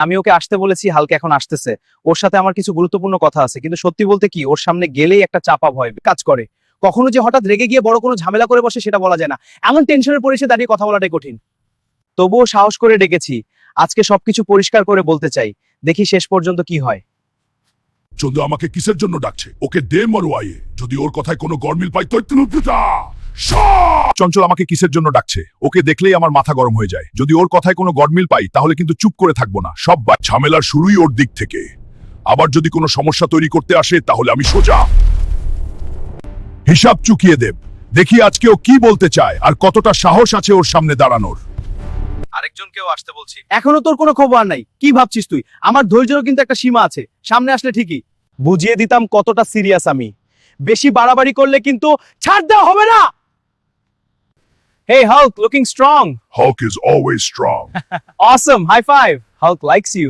আমি ওকে আসতে বলেছি, হালকা এখন আসতেছে। ওর সাথে আমার কিছু গুরুত্বপূর্ণ কথা আছে, কিন্তু সত্যি বলতে কি ওর সামনে গেলেই একটা চাপা ভয় কাজ করে। কখনো যে হঠাৎ রেগে গিয়ে বড় কোনো ঝামেলা করে বসে সেটা বলা যায় না। এমন টেনশনের পরে এসে দাঁড়িয়ে কথা বলাটাই কঠিন। তবুও সাহস করে ডেকেছি, আজকে সবকিছু পরিষ্কার করে বলতে চাই, দেখি শেষ পর্যন্ত কি হয়। চন্দ্র আমাকে কিসের জন্য ডাকছে? ওকে দে মরওয়াইয়ে, যদি ওর কথায় কোনো গরমিল পাই তোর চঞ্চল আমাকে কিসের জন্য ডাকছে? ওকে দেখলেই আমার মাথা গরম হয়ে যায়। যদি ওর কথায় কোনো গরমিল পাই তাহলে কিন্তু চুপ করে থাকবো না। সব ঝামেলার শুরুই ওর দিক থেকে। আবার যদি কোনো সমস্যা তৈরি করতে আসে তাহলে আমি সোজা হিসাব চুকিয়ে দেব। দেখি আজকে ও কি বলতে চায় আর কতটা সাহস আছে ওর সামনে দাঁড়ানোর। আরেকজনকেও আসতে বলছি। এখনো তোর কোনো খবর নাই? কি ভাবছিস তুই? আমার ধৈর্যেরও কিন্তু একটা সীমা আছে। সামনে আসলে ঠিকই বুঝিয়ে দিতাম কতটা সিরিয়াস আমি। বেশি বাড়াবাড়ি করলে কিন্তু ছাড় দেওয়া হবে না। Hey Hulk, looking strong. Hulk is always strong. Awesome, high five. Hulk likes you.